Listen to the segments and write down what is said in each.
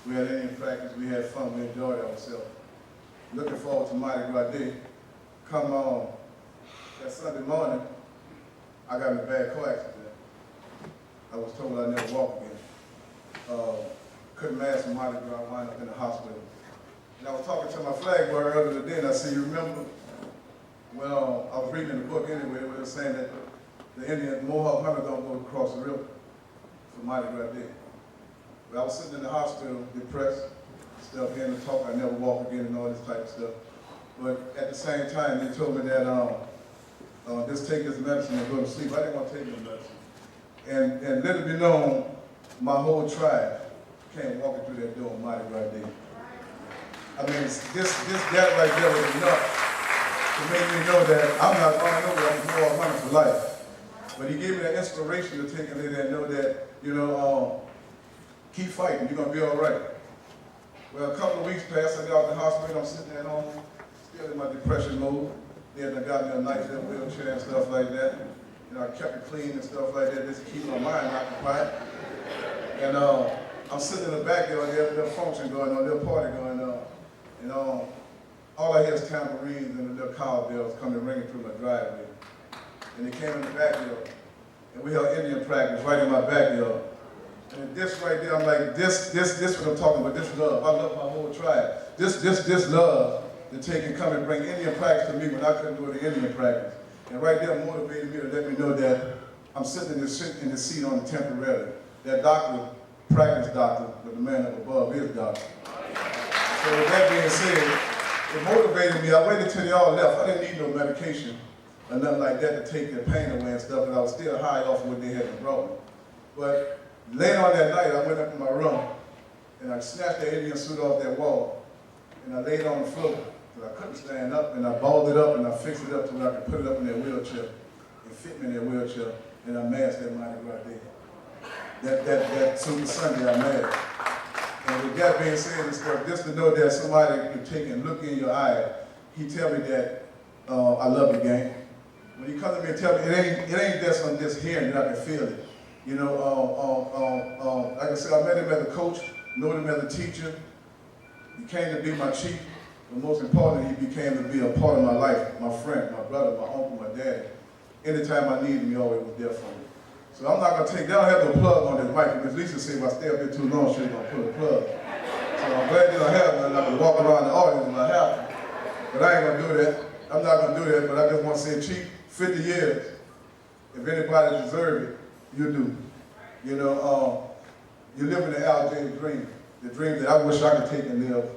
We had Indian practice, we had fun, we enjoyed ourselves. Looking forward to Mardi Gras Day. Come on, that Sunday morning, I got in a bad car accident. I was told I'd never walk again. Couldn't master Mardi Gras, wound up in the hospital. And I was talking to my flag boy earlier today, and I said, you remember? Well, I was reading in the book anyway, where it was saying that the Indian Mohawk hunter don't go across the river for Mardi Gras Day. But I was sitting in the hospital, depressed, stuff, hearing the talk, I never walk again and all this type of stuff. But at the same time, they told me that just take this medicine and go to sleep. I didn't want to take no medicine. And let it be known, my whole tribe came walking through that door on Mardi Gras Day. I mean, that right there was enough to make me know that I'm not going nowhere, I'm more hunter for life. But he gave me that inspiration to take it in there and know that, you know, keep fighting, you're going to be all right. Well, a couple of weeks passed, I got out of the hospital, I'm sitting at home, still in my depression mode. They had got me a nice little wheelchair and stuff like that. You know, I kept it clean and stuff like that, just to keep my mind occupied. And I'm sitting in the backyard, there's a little function going on, a little party going on. And all I hear is tambourines and the little cowbells coming ringing through my driveway. And they came in the backyard. And we held Indian practice right in my backyard. And this right there, I'm like, this what I'm talking about, this love. I love my whole tribe. This love to take and come and bring Indian practice to me when I couldn't do the Indian practice. And right there motivated me to let me know that I'm sitting in the seat on the temporarily. That doctor, practice doctor, but the man up above is doctor. So with that being said, it motivated me. I waited till they all left. I didn't need no medication or nothing like that to take their pain away and stuff, but I was still high off what they had brought me. But later on that night, I went up in my room and I snatched the Indian suit off that wall and I laid it on the floor because I couldn't stand up, and I balled it up and I fixed it up so that I could put it up in that wheelchair. It fit me in that wheelchair, and I masked that Mardi Gras Day. That Super Sunday I masked. And with that being said and stuff, just to know that somebody can take and look in your eye, he tell me that I love the game. When he comes to me and tell me, it ain't just on this hearing that I can feel it. You know, like I said, I met him as a coach, know him as a teacher. He came to be my chief, but most importantly, he became to be a part of my life, my friend, my brother, my uncle, my daddy. Anytime I needed him, he always was there for me. So I'm not going to take, they don't have no plug on this mic, because Lisa said if I stay up here too long, she's going to put a plug. So I'm glad they don't have one, I can walk around the audience if I have to. But I ain't going to do that. I'm not going to do that, but I just want to say, Chief, 50 years, if anybody deserves it, you do. You know, you live in the Al James dream, the dream that I wish I could take and live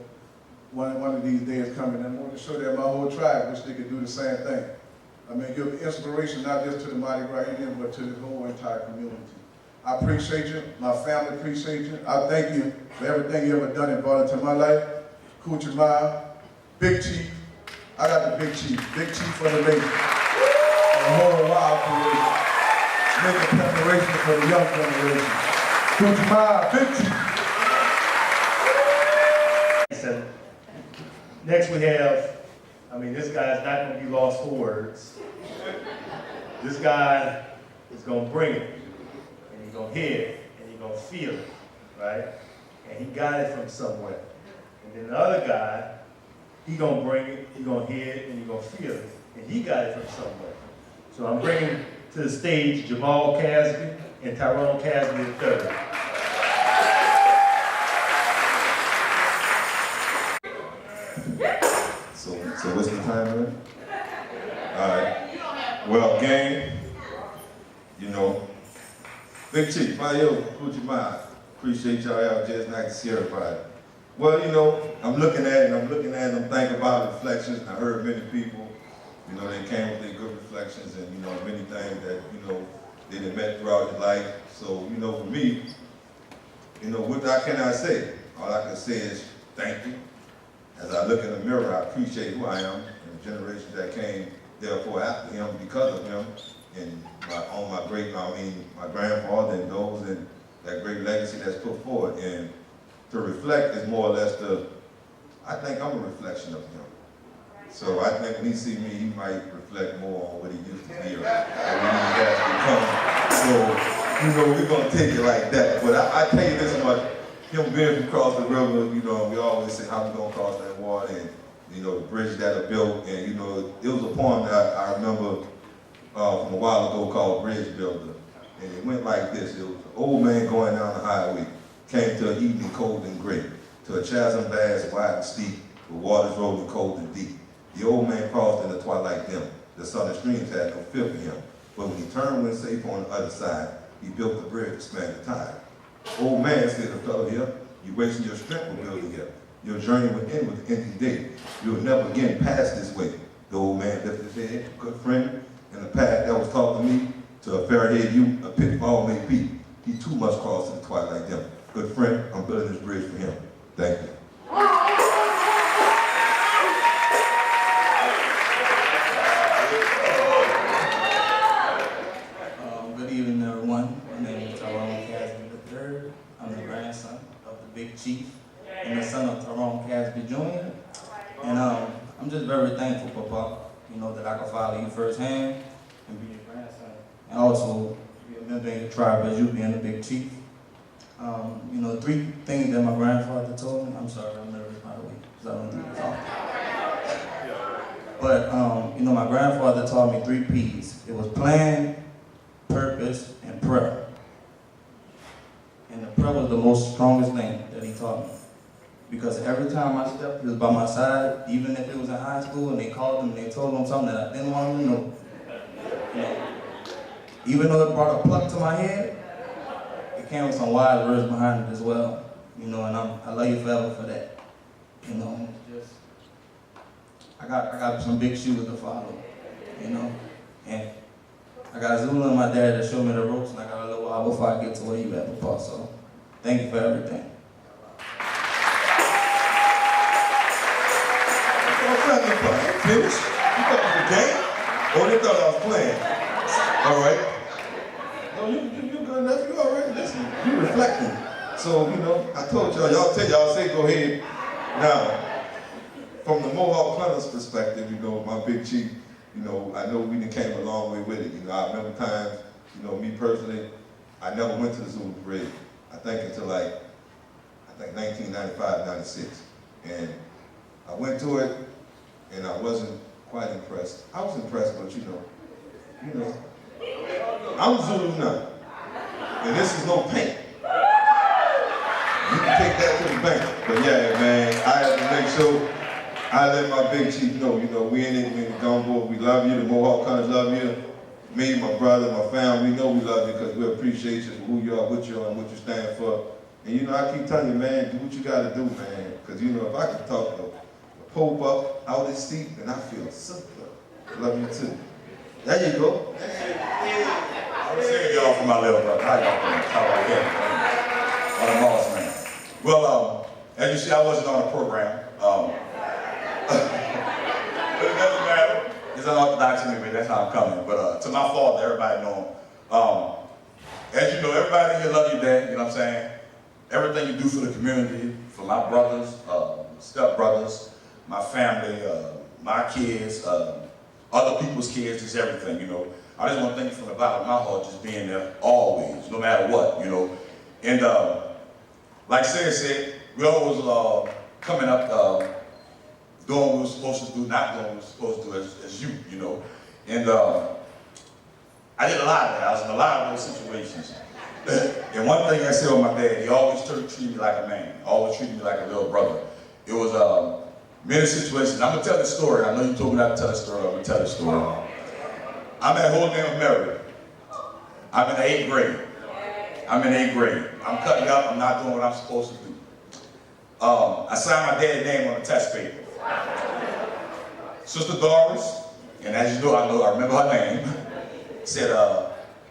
one of these days coming. And I want to show that my whole tribe wish they could do the same thing. I mean, give inspiration not just to the Mardi Gras Indian, but to the whole entire community. I appreciate you. My family appreciate you. I thank you for everything you ever done and brought into my life. Kuchima, Big Chief. I got the Big Chief for the lady. The whole wild creation. Making preparation for the young generation. Kuchima, Big Chief. So, next we have, I mean, this guy is not going to be lost for words. This guy is going to bring it, and he's going to hear it, and he's going to feel it, right? And he got it from somewhere. And then the other guy, he's going to bring it, he's going to hear it, and he's going to feel it. And he got it from somewhere. So I'm bringing to the stage Jamal Casby and Tyrone Casby III. So what's the time limit? All right. Well, gang, you know, Big Chief, who'd you mind? Appreciate y'all out just nice to see everybody. Well, you know, I'm looking at it, I'm thinking about reflections, and I heard many people, you know, they came with their good reflections and, you know, many things that, you know, they had met throughout their life. So, you know, for me, you know, what can I say? All I can say is thank you. As I look in the mirror, I appreciate who I am and the generations that came therefore after him because of him, and my grandfather and those and that great legacy that's put forward. And to reflect is more or less I think I'm a reflection of him. So I think when he see me, he might reflect more on what he used to be or what he has become. So, you know, we're gonna take it like that. But I tell you this much, him being from across the river, you know, we always say how we gonna cross that water and, you know, the bridge that are built. And, you know, it was a poem that I remember from a while ago called Bridge Builder. And it went like this. It was an old man going down the highway, came to an evening cold and gray, to a chasm vast, wide and steep, with waters rolling cold and deep. The old man crossed in the twilight dim. The sun and streams had no fear for him. But when he turned when safe on the other side, he built the bridge to span the tide. Old man, said the fellow here, you wasting your strength with building here. Your journey will end with an empty day. You will never again pass this way. The old man lifted his head, good friend, and the path that was taught to me, to a fair-haired youth, a pitfall may be. He too must cross in the twilight dim. Good friend, I'm building this bridge for him. Thank you. Good evening, everyone. My name is Tyrone Casby III. I'm the grandson of the Big Chief and the son of Tyrone Casby Jr. And I'm just very thankful, Papa, you know, that I can follow you firsthand and be your grandson. And also be a member of your tribe as you being the Big Chief. You know, 3 things that my grandfather told me. I'm sorry, I'm nervous, by the way, because I don't do this often. But, you know, my grandfather taught me 3 P's. It was plan, purpose, and prayer. And the prayer was the most strongest thing that he taught me. Because every time I stepped, he was by my side, even if it was in high school and they called him and they told him something that I didn't want him to know. You know, even though it brought a pluck to my head, it came with some wise words behind it as well. You know, and I love you forever for that. You know, just I got some big shoes to follow. You know, and I got Zula and my dad to show me the ropes, and I got a little while before I get to where you at, Papa. So, thank you for everything. Finish? You thought it was a game? Or they thought I was playing? All right. No, you good enough. You all right. Listen, you reflecting. So, you know, I told y'all say go ahead. Now, from the Mohawk Hunters perspective, you know, my Big Chief, you know, I know we done came a long way with it. You know, I remember times, you know, me personally, I never went to the Zulu Parade. I think until 1995, 96. And I went to it, and I wasn't quite impressed. I was impressed, but you know, I'm Zulu now, and this is no paint. You can take that to the bank. But yeah, man, I had to make sure I let my Big Chief know, you know, we in it, we in the gumbo, we love you, the Mohawk Hunters love you. Me, my brother, my family, we know we love you because we appreciate you for who you are, what you are, and what you stand for. And you know, I keep telling you, man, do what you gotta do, man. Because you know, if I can talk to Pope up out his seat, and I feel simpler. Love you too. There you go. I was saying y'all for my little brother. How y'all doing? How are you? On the boss man. Well, as you see, I wasn't on the program. But it doesn't matter. It's unorthodox anyway. That's how I'm coming. But to my father, everybody know him. As you know, everybody here love your dad. You know what I'm saying? Everything you do for the community, for my brothers, step brothers, my family, my kids, other people's kids, just everything, you know. I just want to thank you from the bottom of my heart, just being there always, no matter what, you know. And like Sarah said, we always coming up, doing what we're supposed to do, not doing what we're supposed to do as you, you know. And I did a lot of that. I was in a lot of those situations. And one thing I said with my dad, he always treated me like a man, always treated me like a little brother. It was many situations. I'm gonna tell this story. I know you told me not to tell this story. I'm gonna tell this story. I'm at Holy Name of Mary. I'm in the 8th grade. I'm in 8th grade. I'm cutting up. I'm not doing what I'm supposed to do. I signed my dad's name on the test paper. Sister Doris, and as you know, I remember her name, said,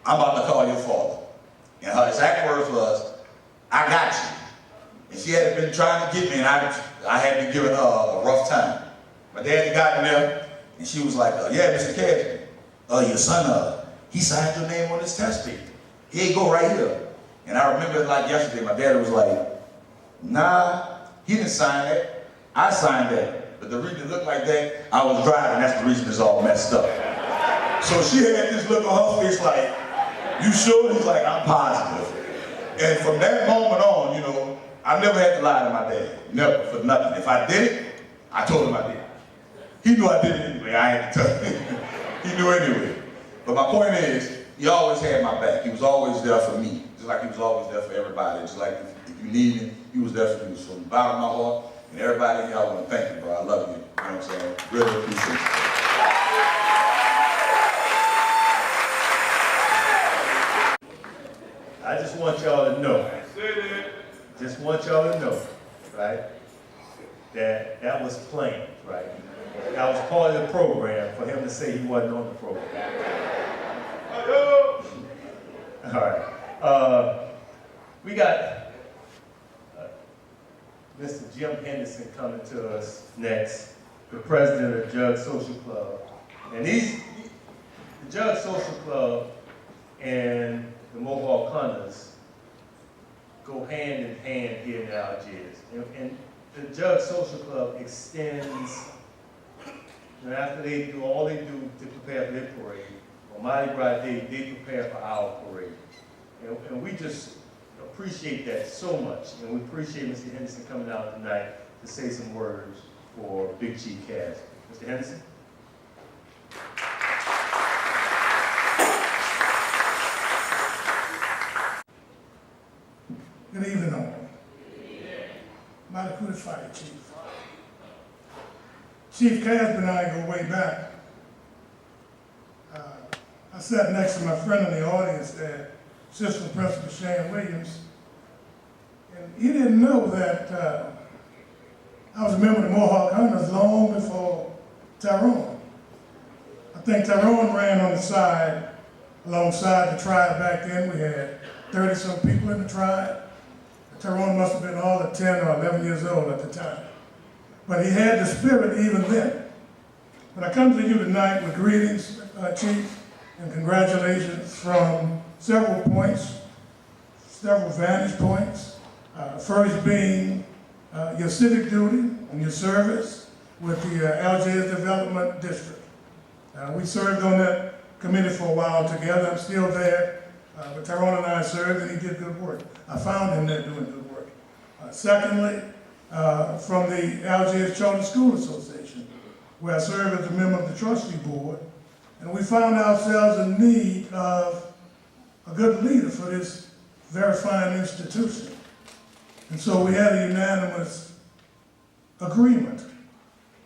I'm about to call your father. And her exact words was, I got you. And she had been trying to get me, and I had been giving her a rough time. My dad got in there, and she was like, yeah, Mr. Casby, your son, he signed your name on this test paper. Here you go, right here. And I remember it like yesterday. My dad was like, nah, he didn't sign that. I signed that. But the reason it looked like that, I was driving. That's the reason it's all messed up. So she had this look on her face like, you sure? He's like, I'm positive. And from that moment on, you know, I never had to lie to my dad, never, for nothing. If I did it, I told him I did it. He knew I did it anyway, I had to tell him. He knew anyway. But my point is, he always had my back. He was always there for me, just like he was always there for everybody. Just like if you need him, he was there for you. So from the bottom of my heart, and everybody here, I want to thank you, bro. I love you. You know what I'm saying? Really appreciate you. I just want y'all to know, right, that that was planned, right? That was part of the program for him to say he wasn't on the program. All right. We got Mr. Jim Henderson coming to us next, the president of the Jug Social Club. And the Jug Social Club and the Mohawk Hunters go hand in hand here in Algiers. And the Jug Social Club extends, and after they do all they do to prepare for their parade, on Mardi Gras Day, they prepare for our parade. And we just appreciate that so much. And we appreciate Mr. Henderson coming out tonight to say some words for Big Chief Casby. Mr. Henderson? Good evening, all. Mighty Kuda Fire Chief. Chief Casby and I go way back. I sat next to my friend in the audience there, Assistant Principal Shane Williams, and he didn't know that I was a member of the Mohawk Hunters long before Tyrone. I think Tyrone ran on the side, alongside the tribe back then. We had 30-some people in the tribe. Tyrone must have been all of 10 or 11 years old at the time. But he had the spirit even then. But I come to you tonight with greetings, Chief, and congratulations from several points, several vantage points. First being your civic duty and your service with the Algiers Development District. We served on that committee for a while together. I'm still there, but Tyrone and I served, and he did good work. I found him there doing good work. Secondly, from the Algiers Charter School Association, where I served as a member of the trustee board, and we found ourselves in need of a good leader for this very fine institution. And so we had a unanimous agreement.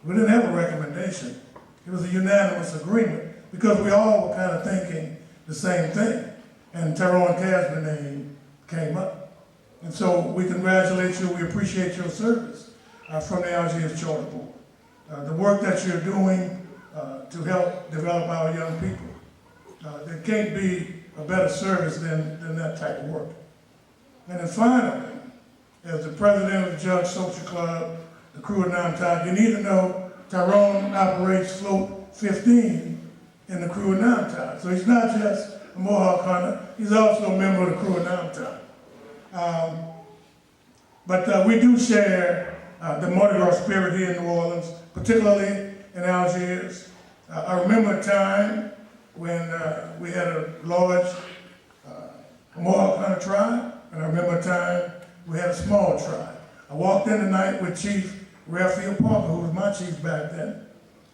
We didn't have a recommendation. It was a unanimous agreement because we all were kind of thinking the same thing. And Tyrone Casby name came up. And so we congratulate you, we appreciate your service from the Algiers Charter Board. The work that you're doing to help develop our young people. There can't be a better service than that type of work. And then finally, as the president of the Jug Social Club, the crew of Namtide, you need to know Tyrone operates Float 15 in the crew of Namtide. So he's not just a Mohawk hunter, he's also a member of the crew of Namtide. But we do share the Mardi Gras spirit here in New Orleans, particularly in Algiers. I remember a time when we had a large Mohawk hunter tribe, and I remember a time we had a small tribe. I walked in tonight with Chief Raphael Parker, who was my chief back then.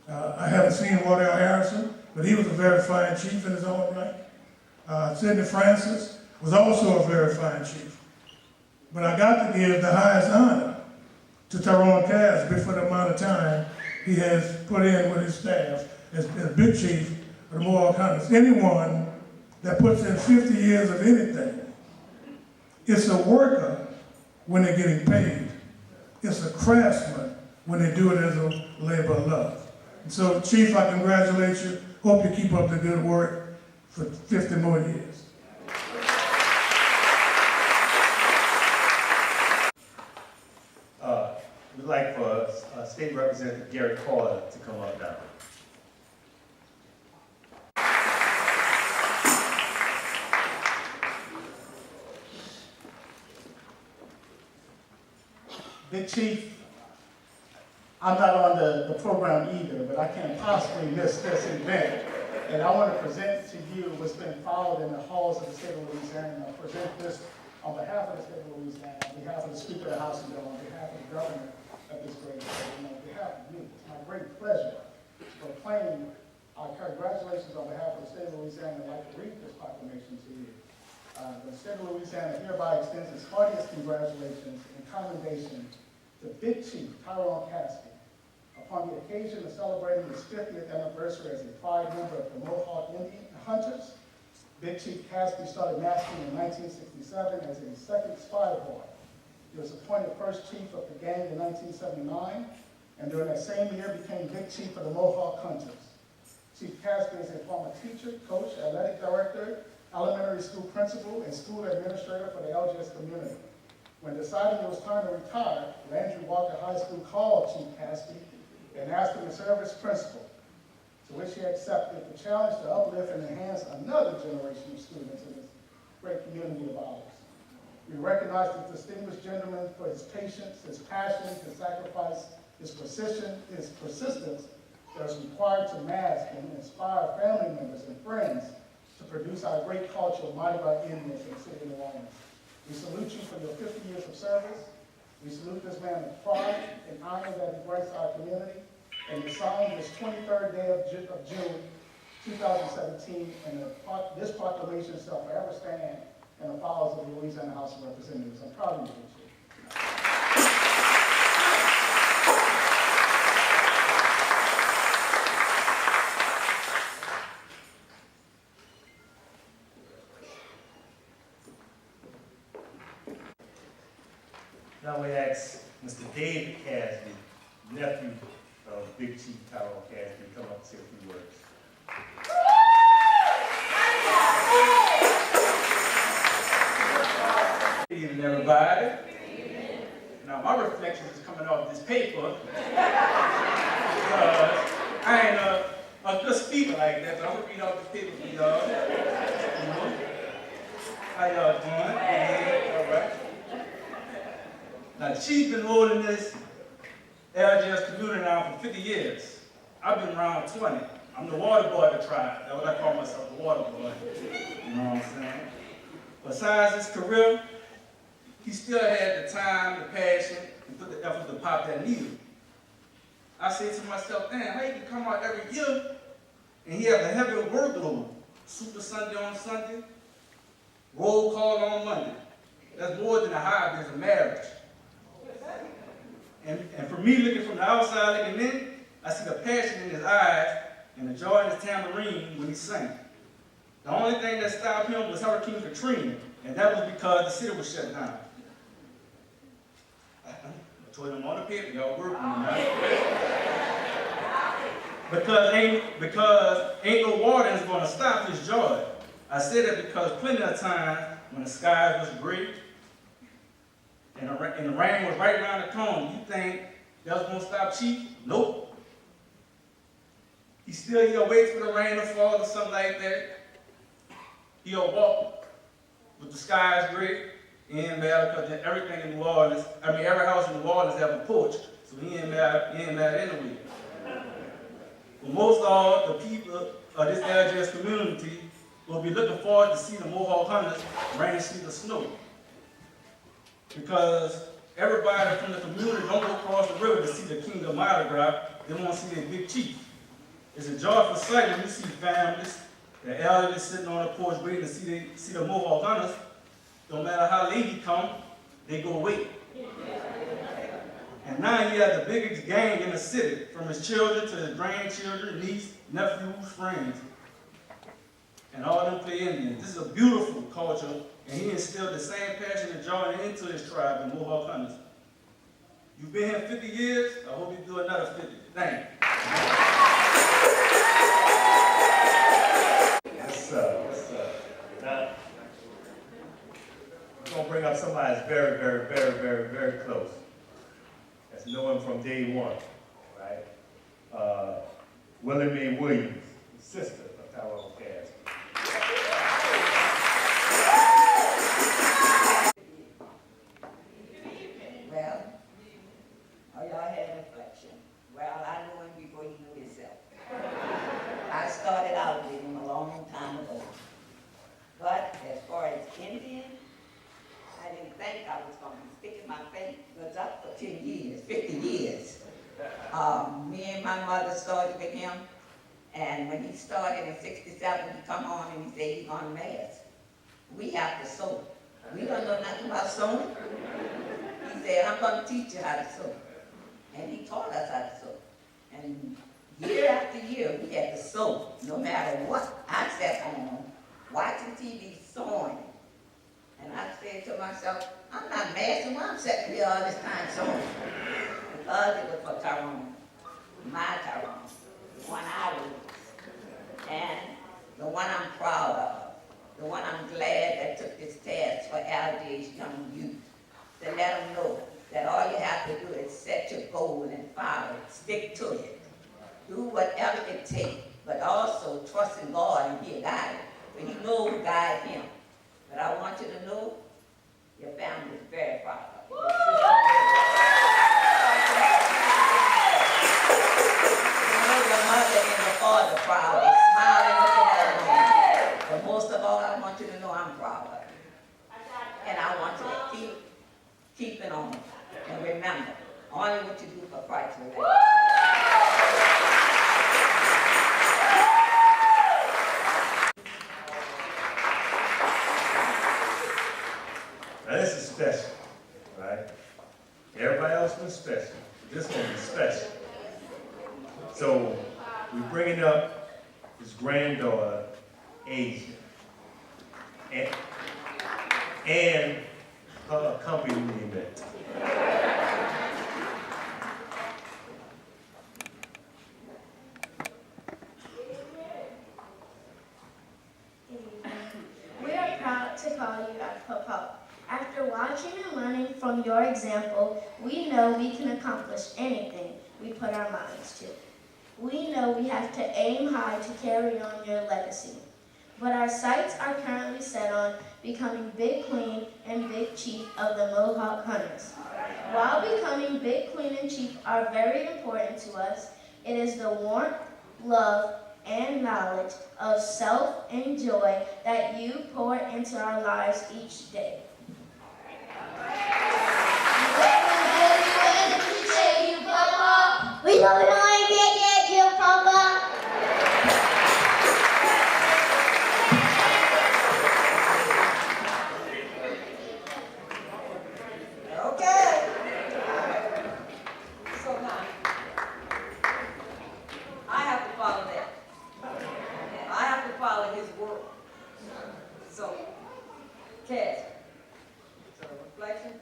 I haven't seen Wardell Harrison, but he was a very fine chief in his own right. Sidney Francis was also a very fine chief. But I got to give the highest honor to Tyrone Casby for the amount of time he has put in with his staff as big chief of the Mohawk Hunters. Anyone that puts in 50 years of anything, it's a worker when they're getting paid. It's a craftsman when they do it as a labor of love. And so, Chief, I congratulate you. Hope you keep up the good work for 50 more years. We'd like for State Representative Gary Carter to come up now. Big Chief, I'm not on the program either, but I can't possibly miss this event. And I want to present to you what's been followed in the halls of the state of Louisiana. I present this On behalf of the state of Louisiana, on behalf of the Speaker of the House and Bill, on behalf of the governor of this great state, and on behalf of you, it's my great pleasure to proclaim our congratulations on behalf of the state of Louisiana. I'd like to read this proclamation to you. The state of Louisiana hereby extends its heartiest congratulations and commendation to Big Chief Tyrone Casby upon the occasion of celebrating his 50th anniversary as a proud member of the Mohawk Indian Hunters. Big Chief Casby started masking in 1967 as a second spy boy. He was appointed first chief of the gang in 1979, and during that same year became Big Chief of the Mohawk Hunters. Chief Casby is a former teacher, coach, athletic director, elementary school principal, and school administrator for the LGS community. When deciding it was time to retire, Landry Walker High School called Chief Casby and asked him to serve as principal, to which he accepted the challenge to uplift and enhance another generation of students in this great community of ours. We recognize this distinguished gentleman for his patience, his passion, his sacrifice, his persistence that is required to mask and inspire family members and friends to produce our great culture of Mighty White Indians in the city of New Orleans. We salute you for your 50 years of service. We salute this man of pride and honor that he brings to our community. And we sign this 23rd day of June, 2017, and this proclamation shall forever stand in the files of the Louisiana House of Representatives. I'm proud of you, Chief. Now we ask Mr. David Casby, nephew of Big Chief Tyrone Casby, to come up and say a few words. Good evening, everybody. Now, my reflections is coming off this paper because I ain't a good speaker like that, but I'm gonna read off this paper for y'all. How y'all doing? All right. Now, Chief been holding this LGS community now for 50 years. I've been around 20. I'm the water boy of the tribe. That's what I call myself, the water boy. You know what I'm saying? Besides his career, he still had the time, the passion, and put the effort to pop that needle. I said to myself, damn, how you can come out every year and he have a heavy workload? Super Sunday on Sunday, roll call on Monday. That's more than a hobby, it's a marriage. And for me, looking from the outside looking in, I see the passion in his eyes and the joy in his tambourine when he sang. The only thing that stopped him was Hurricane Katrina, and that was because the city was shut down. I told him on the paper, y'all working on that. Because ain't no water that's going to stop his joy. I said that because plenty of times when the sky was gray and the rain was right around the corner, you think that was going to stop Chief? Nope. He'll wait for the rain to fall or something like that. He'll walk with the skies gray. He ain't mad because everything in New Orleans, every house in New Orleans have a porch, so he ain't mad anyway. But most of all, the people of this LGS community will be looking forward to see the Mohawk Hunters rain, sleet, or snow. Because everybody from the community don't go across the river to see the king of Mardi Gras, they want to see their big chief. It's a joyful sight when you see families, the elderly sitting on the porch waiting to see the Mohawk Hunters. No matter how late he come, they go wait. And now he has the biggest gang in the city, from his children to his grandchildren, niece, nephews, friends. And all them play Indians. This is a beautiful culture, and he instilled the same passion and joy into his tribe, the Mohawk Hunters. You've been here 50 years, I hope you do another 50. Thank you. Yes, sir. Now, we're going to bring up somebody that's very, very, very, very, very close. That's known him from day one, right? Willie Mae Williams, sister of Tyrone Casby. Well, oh, y'all had an reflection. Well, I knew him before he knew himself. I started out with him a long time ago. But as far as Indian, Me and my mother started with him, and when he started in '67, he come on and he said he's on mass. We have to sew. We don't know nothing about sewing. He said, I'm going to teach you how to sew. And he taught us how to sew. And year after year, we had to sew, no matter what. I sat home watching TV sewing. And I said to myself, I'm not massing, why I'm sitting here all this time sewing? Because it was for Tyrone, my Tyrone, the one I raised, and the one I'm proud of, the one I'm glad that took this task for Algiers young youth, to let them know that all you have to do is set your goal and follow it, stick to it. Do whatever it takes, but also trust in God and He'll guide it. But He knows who guides him. But I want you to know, your family is very proud of you. You know your mother and your father proud. They smiling, looking at you. But most of all, I want you to know I'm proud of you. And I want you to keep it on. And remember, only what you do for Christ will last. Now this is special, right? Everybody else was special. This one is special. So we're bringing up his granddaughter, Asia, and her accompaniment. We are proud to call you our Papa. After watching and learning from your example, we know we can accomplish anything we put our minds to. We know we have to aim high to carry on your legacy. But our sights are currently set on becoming Big Queen and Big Chief of the Mohawk Hunters. While becoming Big Queen and Chief are very important to us, it is the warmth, love, and knowledge of self and joy that you pour into our lives each day. We don't appreciate you, Papa. Okay. So now, I have to follow that. I have to follow his word. So, Casby. So reflection,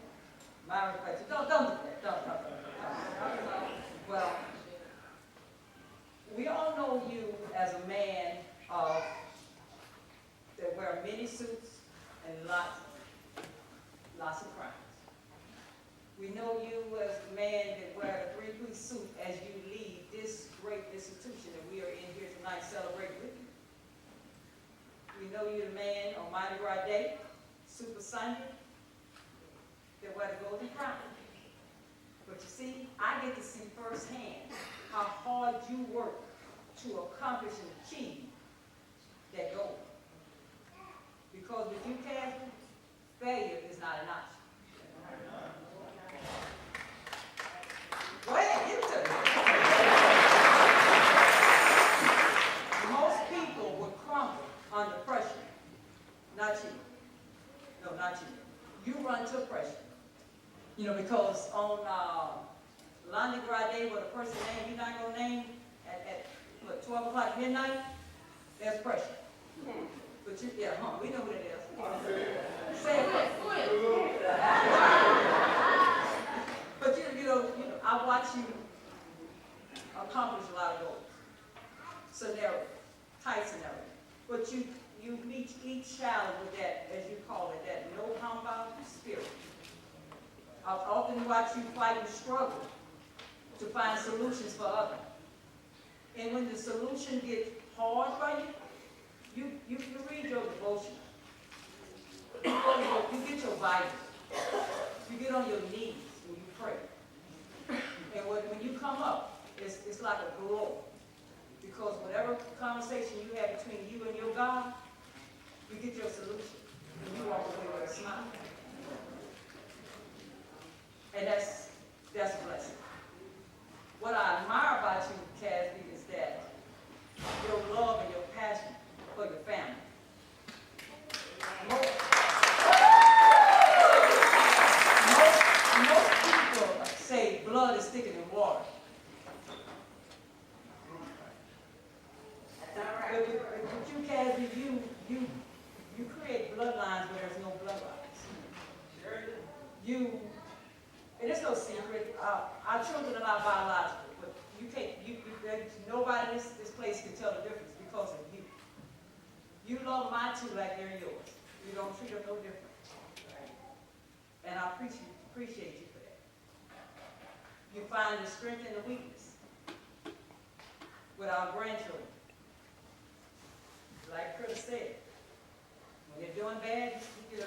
my reflection. Don't do that. Don't. Well, we all know you as a man that wear many suits and lots of crowns. We know you as the man that wear the three-piece suit as you lead this great institution that we are in here tonight celebrating with you. We know you're the man on Mardi Gras Day, Super Sunday, that wear the golden crown. But you see, I get to see firsthand how hard you work to accomplish and achieve that goal. Because with you, Casby, failure is not an option. Go ahead, give it to me. Most people would crumble under pressure. Not you. No, not you. You run to pressure. You know, because on Mardi Gras Day, what a person name you're not going to name at what, 12 o'clock midnight, there's pressure. But you, yeah, we know who it is. Say it. But you know, I watch you accomplish a lot of goals. Scenario, tight scenario. But you meet each challenge with that, as you call it, that no humbug spirit. I often watch you fight and struggle to find solutions for others. And when the solution gets hard for you, you read your devotion. You get your Bible. You get on your knees and you pray. And when you come up, it's like a glow. Because whatever conversation you have between you and your God, you get your solution. And you walk away with a smile. And that's a blessing. What I admire about you, Casby, is that your love and your passion for your family. Most people say blood is thicker than water. But you, Casby, you create bloodlines where there's no bloodlines. And it's no secret, our children are not biological, but nobody in this place can tell the difference because of you. You love my two like they're yours. You don't treat them no different. And I appreciate you for that. You find the strength and the weakness with our grandchildren. Like Chris said, when they're doing bad, you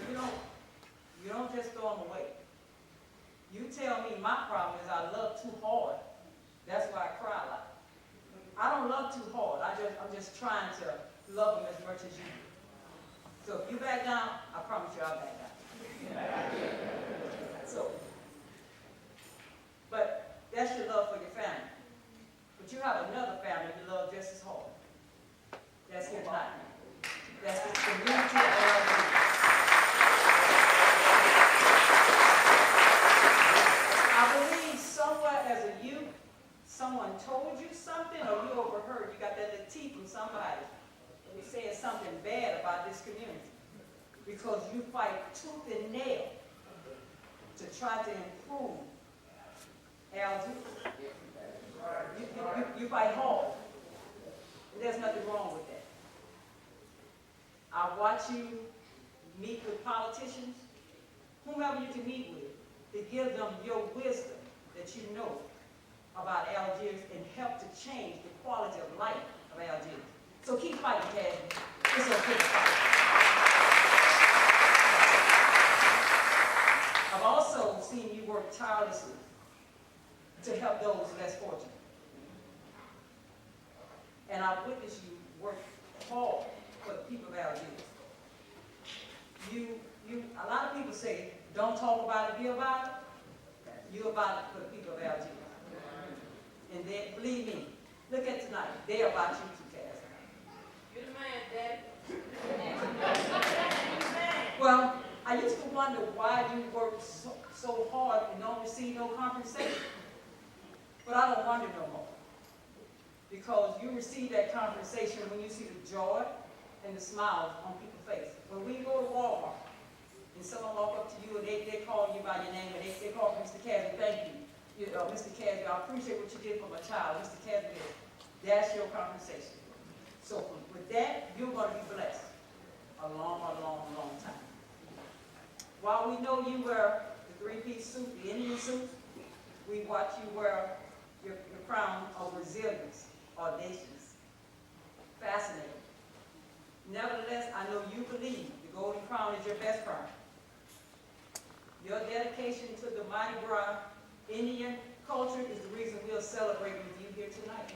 don't just throw them away. You tell me my problem is I love too hard. That's why I cry a lot. I don't love too hard. I'm just trying to love them as much as you do. So if you back down, I promise you I'll back down. So, but that's your love for your family. But you have another family you love just as hard. That's here tonight. That's the community of LG. I believe somewhere as a youth, someone told you something or you overheard, you got that little tea from somebody and they said something bad about this community because you fight tooth and nail to try to improve LG. You fight hard. And there's nothing wrong with that. I watch you meet with politicians, whomever you can meet with, to give them your wisdom that you know about Algiers and help to change the quality of life of Algiers. So keep fighting, Casby. It's okay to fight. I've also seen you work tirelessly to help those less fortunate. And I've witnessed you work hard for the people of Algiers. A lot of people say, don't talk about it, be about it. You're about it for the people of Algiers. And then, believe me, look at tonight. They're about you too, Casby. You're the man, Daddy. Well, I used to wonder why you worked so hard and don't receive no compensation. But I don't wonder no more. Because you receive that compensation when you see the joy and the smiles on people's face. When we go to Walmart and someone walk up to you and they call you by your name and they call Mr. Casby, thank you. Mr. Casby, I appreciate what you did for my child. Mr. Casby, that's your compensation. So with that, you're going to be blessed a long time. While we know you wear the three-piece suit, the Indian suit, we watch you wear your crown of resilience, audacious, fascinating. Nevertheless, I know you believe the golden crown is your best crown. Your dedication to the Mardi Gras Indian culture is the reason we'll celebrate with you here tonight.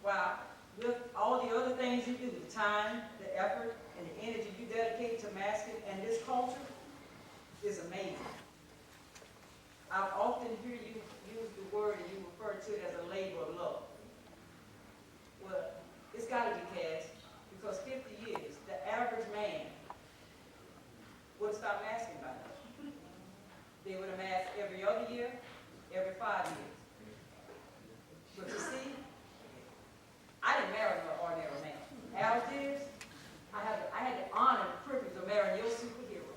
Wow, with all the other things you do, the time, the effort, and the energy you dedicate to masking and this culture is amazing. I've often heard you use the word and you refer to it as a labor of love. Well, it's got to be, Cass, because 50 years, the average man would have stopped masking by now. They would have masked every other year, every 5 years. But you see, I didn't marry no ordinary man. Algiers, I had the honor and privilege of marrying your superhero.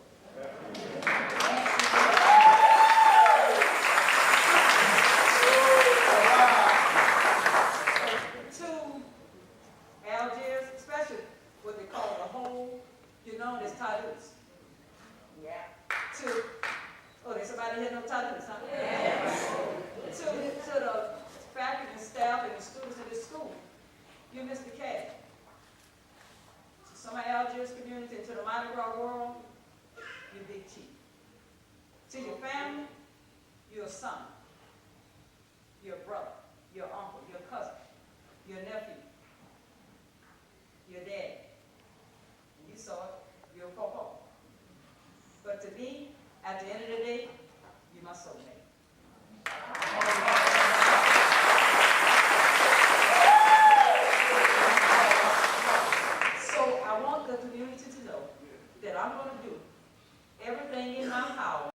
To Algiers, especially what they call the whole, there's tattoos. Yeah. There's somebody here no tattoos, huh? Yes. To the faculty and staff and the students in this school, you're Mr. K. To some of Algiers community and to the Mardi Gras world, you're Big Chief. To your family, you're a son, you're a brother, your uncle, your cousin, your nephew, your dad. And you saw it, you're a pawpaw. But to me, at the end of the day, you're my soulmate. I'm gonna do everything in my power